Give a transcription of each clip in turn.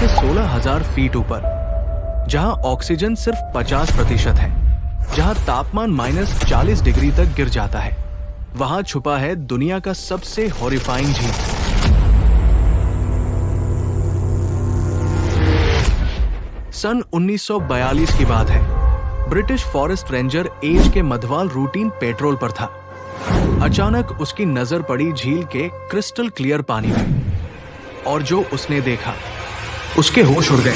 से 16,000 फीट ऊपर, जहां ऑक्सीजन सिर्फ 50% है, जहां तापमान -40 डिग्री तक गिर जाता है, वहां छुपा है दुनिया का सबसे हॉरिफाइंग झील। सन 1942 की बात है। ब्रिटिश फॉरेस्ट रेंजर एज के मधवाल रूटीन पेट्रोल पर था। अचानक उसकी नजर पड़ी झील के क्रिस्टल क्लियर पानी में, और जो उसने देखा, उसके होश उड़ गए।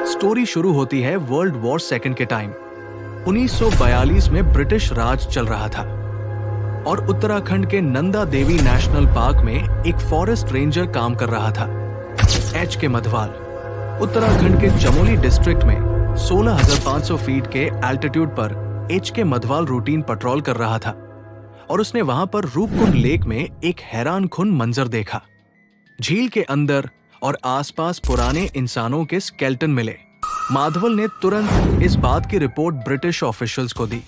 स्टोरी शुरू होती है वर्ल्ड वॉर सेकंड के टाइम। 1942 में ब्रिटिश राज चल रहा था और उत्तराखंड के नंदा देवी नेशनल पार्क में एक फॉरेस्ट रेंजर काम कर रहा था। एच के मधवाल उत्तराखंड के चमोली डिस्ट्रिक्ट में 16,500 फीट के एल्टीट्यूड पर एच के मधवाल रूटीन पेट्रोल कर रहा था, और उसने वहां पर रूपकुंड लेक में एक हैरानकुन मंजर देखा। झील के अंदर और आसपास पुराने इंसानों के स्केल्टन मिले। माधवल ने तुरंत इस बात की रिपोर्ट ब्रिटिश ऑफिशियल्स को दी।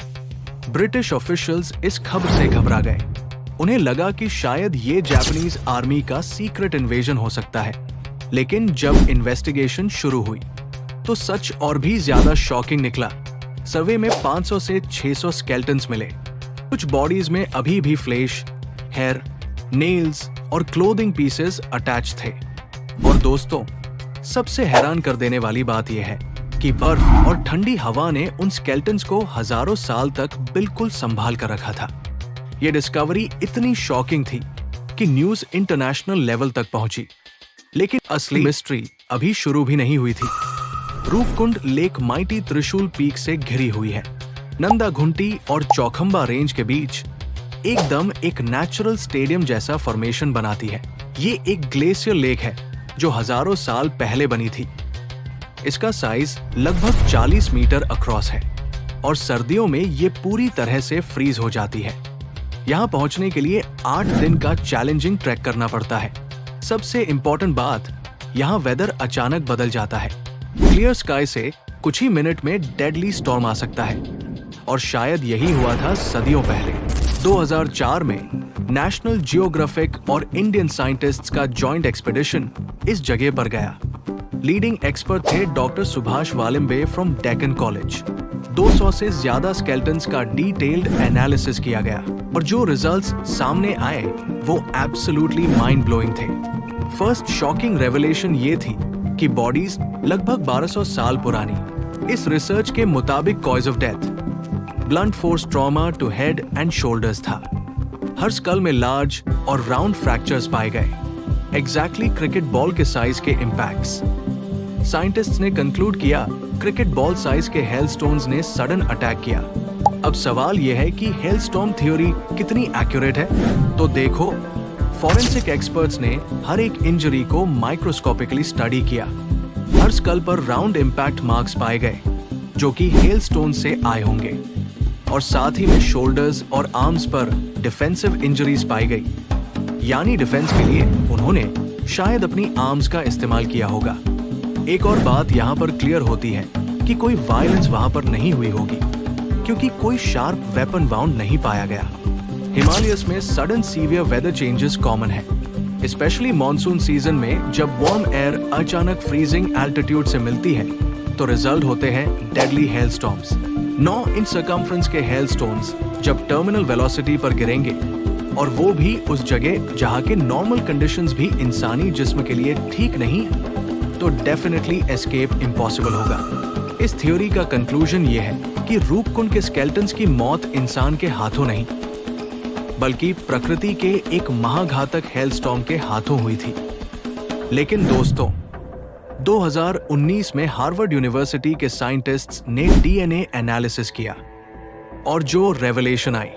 ब्रिटिश ऑफिशियल्स इस खबर से घबरा गए। उन्हें लगा कि शायद ये जापानीज आर्मी का सीक्रेट इन्वेजन हो सकता है। लेकिन जब इन्वेस्टिगेशन शुरू हुई तो सच और भी ज्यादा शॉकिंग निकला। सर्वे में 500 से 600 स्केल्टन्स मिले। कुछ बॉडीज में अभी भी फ्लेश, हेयर, नेल्स और क्लोथिंग पीसेस अटैच थे। और दोस्तों, सबसे हैरान कर देने वाली बात यह है कि बर्फ और ठंडी हवा ने उन स्केल्टन्स को हजारों साल तक बिल्कुल संभाल कर रखा था। यह डिस्कवरी इतनी शॉकिंग थी कि न्यूज इंटरनेशनल लेवल तक पहुंची। लेकिन असली मिस्ट्री अभी शुरू भी नहीं हुई थी। रूपकुंड लेक माइटी त्रिशूल पीक से घिरी हुई है। नंदा घुंटी और चौखंबा रेंज के बीच एकदम एक नेचुरल स्टेडियम जैसा फॉर्मेशन बनाती है। ये एक ग्लेशियर लेक है जो हजारों साल पहले बनी थी। इसका साइज लगभग 40 मीटर अक्रॉस है और सर्दियों में ये पूरी तरह से फ्रीज हो जाती है। यहाँ पहुंचने के लिए 8 दिन का चैलेंजिंग ट्रैक करना पड़ता है। सबसे इंपॉर्टेंट बात, यहाँ वेदर अचानक बदल जाता है। क्लियर स्काई से कुछ ही मिनट में डेडली स्टॉर्म आ सकता है, और शायद यही हुआ था सदियों पहले। 2004 में नेशनल जियोग्राफिक और इंडियन साइंटिस्ट्स का जॉइंट एक्सपेडिशन इस जगह पर गया। लीडिंग एक्सपर्ट थे doctor Subhash Walimbe from Deccan college. 200 से ज्यादा स्केल्टन्स का डिटेल्ड एनालिसिस किया गया, और जो रिजल्ट्स सामने आए वो एब्सोल्युटली माइंड ब्लोइंग थे। फर्स्ट शॉकिंग रेवलेशन ये थी कि बॉडीज लगभग 1200 साल पुरानी। इस रिसर्च के मुताबिक cause of death blunt force trauma to head and shoulders था। हर स्कल में लार्ज और राउंड फ्रैक्चर्स पाए गए, एग्जैक्टली क्रिकेट बॉल के साइज के इम्पैक्ट्स। साइंटिस्ट्स ने कंक्लूड किया क्रिकेट बॉल साइज के हेलस्टोन्स ने सडन अटैक किया। अब सवाल यह है कि हेलस्टॉर्म थ्योरी कितनी एक्यूरेट है। तो देखो, फॉरेंसिक एक्सपर्ट्स ने हर एक इंजरी को माइक्रोस्कोपिकली स्टडी किया। हर स्कल पर राउंड इम्पैक्ट मार्क्स पाए गए जो कि हेलस्टोन से आए होंगे, और साथ ही में शोल्डर्स और आर्म्स पर डिफेंसिव इंजरीज पाई गई। यानी डिफेंस के लिए उन्होंने शायद अपनी आर्म्स का इस्तेमाल किया होगा। एक और बात यहाँ पर क्लियर होती है कि कोई वायलेंस वहां पर नहीं हुई होगी, क्योंकि कोई शार्प वेपन वाउंड नहीं पाया गया। हिमालयस में sudden severe weather changes common है, स्पेशली मॉनसून सीजन में। जब वार्म एयर अचानक फ्रीजिंग एल्टीट्यूड से मिलती है तो रिजल्ट होते हैं डेडली हेलस्टॉर्म्स। 9 इंच सर्कमफ्रेंस के हेलस्टोन्स जब टर्मिनल वेलोसिटी पर गिरेंगे, और वो भी उस जगह जहां के नॉर्मल कंडीशंस भी इंसानी जिस्म के लिए ठीक नहीं, तो डेफिनेटली एस्केप इम्पॉसिबल होगा। इस थ्योरी का कंक्लूजन ये है कि रूपकुंड के स्केल्टन्स की मौत इंसान के हाथों नहीं, बल्कि प्रकृति के एक महाघातक हेलस्टॉर्म के हाथों हुई थी। लेकिन दोस्तों, 2019 में हार्वर्ड यूनिवर्सिटी के साइंटिस्ट्स ने डीएनए एनालिसिस किया, और जो रेवलेशन आई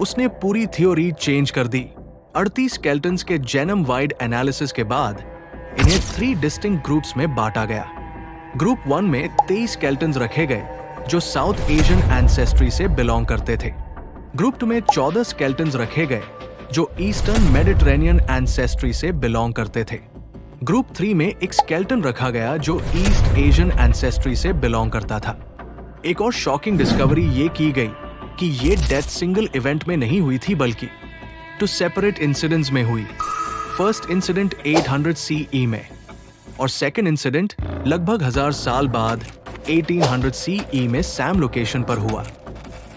उसने पूरी थ्योरी चेंज कर दी। 38 स्केल्टन्स के जेनम वाइड एनालिसिस के बाद इन्हें 3 डिस्टिंक्ट ग्रुप्स में बांटा गया। ग्रुप 1 में 23 स्केल्टन्स रखे गए जो साउथ एशियन एंसेस्ट्री से बिलोंग करते थे। ग्रुप 2 में 14 स्केल्टन्स रखे गए जो ईस्टर्न मेडिटेरेनियन एंसेस्ट्री से बिलोंग करते थे। ग्रुप 3 में एक स्केल्टन रखा गया जो ईस्ट एशियन एंसेस्ट्री से बिलोंग करता था। एक और शॉकिंग डिस्कवरी ये की गई कि ये डेथ सिंगल इवेंट में नहीं हुई थी बल्कि 2 सेपरेट इंसिडेंट्स में हुई। फर्स्ट इंसिडेंट 800 CE में और सेकेंड इंसिडेंट लगभग 1000 साल बाद 1800 CE में सैम लोकेशन पर हुआ।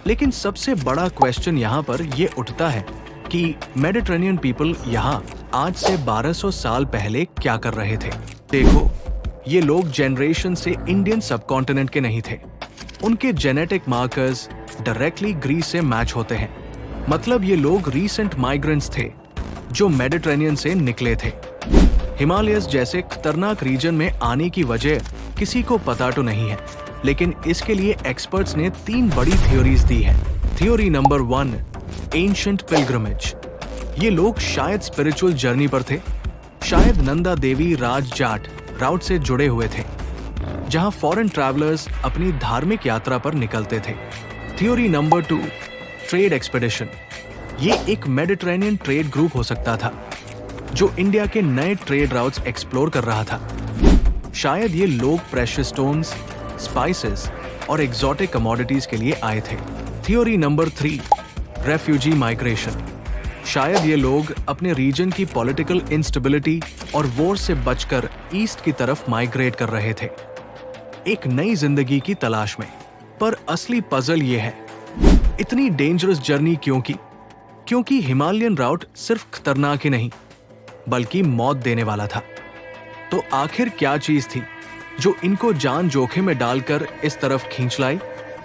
लेकिन सबसे बड़ा क्वेश्चन यहाँ पर ये उठता है कि मेडिटेरेनियन पीपल यहाँ आज से 1200 साल पहले क्या कर रहे थे। देखो, ये लोग जनरेशन से इंडियन सबकॉन्टिनेंट के नहीं थे। उनके जेनेटिक मार्कर्स डायरेक्टली ग्रीस से मैच होते हैं। मतलब ये लोग रीसेंट माइग्रेंट्स थे जो मेडिटेरेनियन से निकले थे। हिमालयस जैसे खतरनाक रीजन में आने की वजह किसी को पता तो नहीं है, लेकिन इसके लिए एक्सपर्ट्स ने 3 बड़ी थ्योरीज दी है। Theory number 1, ancient pilgrimage. ये लोग शायद स्पिरिचुअल जर्नी पर थे, शायद नंदा देवी राज जाट राउट से जुड़े हुए थे, जहां फॉरेन ट्रैवलर्स अपनी धार्मिक यात्रा पर निकलते थे। Theory number 2, trade expedition. ये एक मेडिटेरेनियन ट्रेड ग्रुप हो सकता था जो इंडिया के नए ट्रेड राउट्स एक्सप्लोर कर रहा था। शायद ये लोग प्रेशियस स्टोन्स, स्पाइसेस और एक्सोटिक कमोडिटीज के लिए आए थे। Theory number 3, refugee migration. शायद ये लोग अपने रीजन की पॉलिटिकल इंस्टेबिलिटी और वॉर से बचकर ईस्ट की तरफ माइग्रेट कर रहे थे, एक नई जिंदगी की तलाश में। पर असली पजल ये है, इतनी डेंजरस जर्नी क्यों की? क्योंकि हिमालयन राउट सिर्फ खतरनाक ही नहीं बल्कि मौत देने वाला था। तो आखिर क्या चीज थी जो इनको जान जोखिम में डालकर इस तरफ खींच लाई?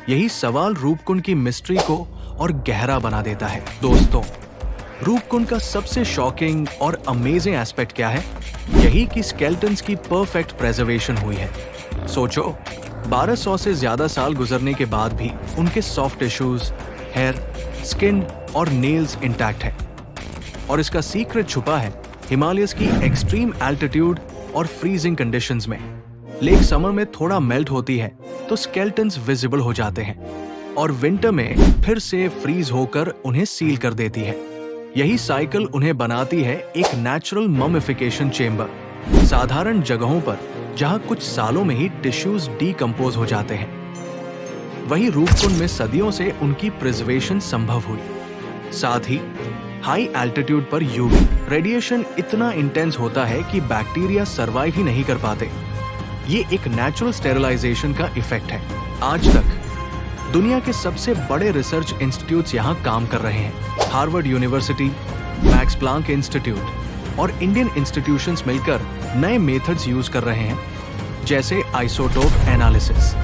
यही सवाल रूपकुंड की मिस्ट्री को और गहरा बना देता है। दोस्तों, रूपकुंड का सबसे शॉकिंग और अमेजिंग एस्पेक्ट क्या है? यही कि स्केलेटन्स की परफेक्ट प्रेजर्वेशन हुई है। सोचो, 1200 से ज्यादा साल गुजरने के बाद भी उनके सॉफ्ट टिश्यूज, हेयर, स्किन और नेल्स इंटैक्ट है। और इसका सीक्रेट छुपा है हिमालयस की एक्सट्रीम एल्टीट्यूड और फ्रीजिंग कंडीशंस में। लेक समर में थोड़ा मेल्ट होती है तो स्केलेटन्स विजिबल हो जाते हैं और विंटर में फिर से फ्रीज होकर उन्हें सील कर देती है। यही साइकिल उन्हें बनाती है एक नेचुरल ममिफिकेशन चेम्बर, साधारण जगहों पर जहां कुछ सालों में ही टिश्यूज डीकंपोज हो जाते हैं। वही रूपकुंड में सदियों से उनकी प्रिजर्वेशन संभव हुई। साथ ही हाई एल्टीट्यूड पर यूवी रेडिएशन इतना इंटेंस होता है कि बैक्टीरिया सरवाइव ही नहीं कर पाते। ये एक नेचुरल स्टेरिलाइजेशन का इफेक्ट है। आज तक दुनिया के सबसे बड़े रिसर्च इंस्टीट्यूट्स यहाँ काम कर रहे हैं। Harvard university, max Planck institute और इंडियन इंस्टीट्यूशंस मिलकर नए मेथड्स यूज कर रहे हैं, जैसे आइसोटोप एनालिसिस,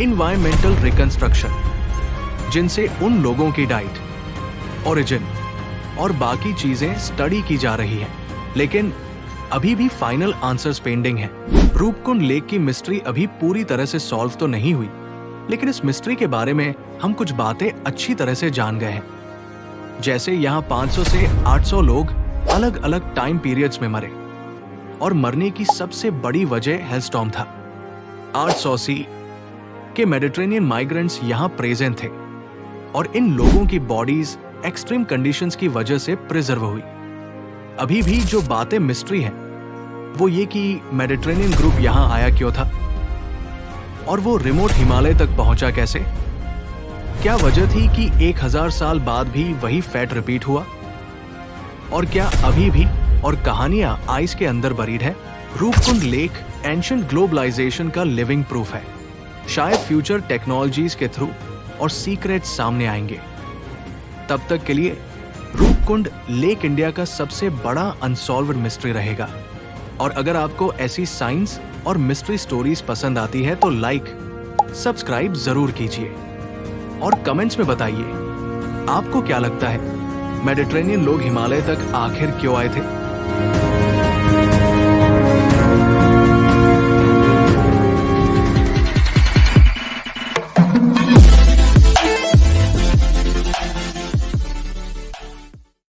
इन्वायरमेंटल रिकंस्ट्रक्शन, जिनसे उन लोगों की डाइट, ओरिजिन और बाकी चीजें स्टडी की जा रही है। लेकिन अभी भी फाइनल आंसर्स पेंडिंग हैं। रूपकुंड लेक की मिस्ट्री अभी पूरी तरह से सॉल्व तो नहीं हुई, लेकिन इस मिस्ट्री के बारे में हम कुछ बातें अच्छी तरह से जान गए हैं। जैसे यहाँ 500 से 800 लोग अलग अलग टाइम पीरियड्स में मरे और मरने की सबसे बड़ी वजह हेलस्टॉर्म था। 800 CE के मेडिटेरेनियन माइग्रेंट्स यहाँ प्रेजेंट थे और इन लोगों की बॉडीज एक्सट्रीम कंडीशंस की वजह से प्रिजर्व हुई। अभी भी जो बातें मिस्ट्री है वो ये कि मेडिटेरेनियन ग्रुप यहाँ आया क्यों था और वो रिमोट हिमालय तक पहुंचा कैसे? क्या वजह थी कि 1000 साल बाद भी वही फैट रिपीट हुआ? और क्या अभी भी और कहानियां आइस के अंदर बरीड है? रूपकुंड लेक एंशिएंट ग्लोबलाइजेशन का लिविंग प्रूफ है। शायद फ्यूचर टेक्नोलॉजीज के थ्रू और सीक्रेट्स सामने आएंगे। तब तक के लिए रूपकुंड लेक इंडिया का सबसे बड़ा अनसॉल्व्ड मिस्ट्री रहेगा। और अगर आपको ऐसी साइंस और मिस्ट्री स्टोरीज पसंद आती है तो लाइक, सब्सक्राइब जरूर कीजिए और कमेंट्स में बताइए आपको क्या लगता है मेडिटेरेनियन लोग हिमालय तक आखिर क्यों आए थे।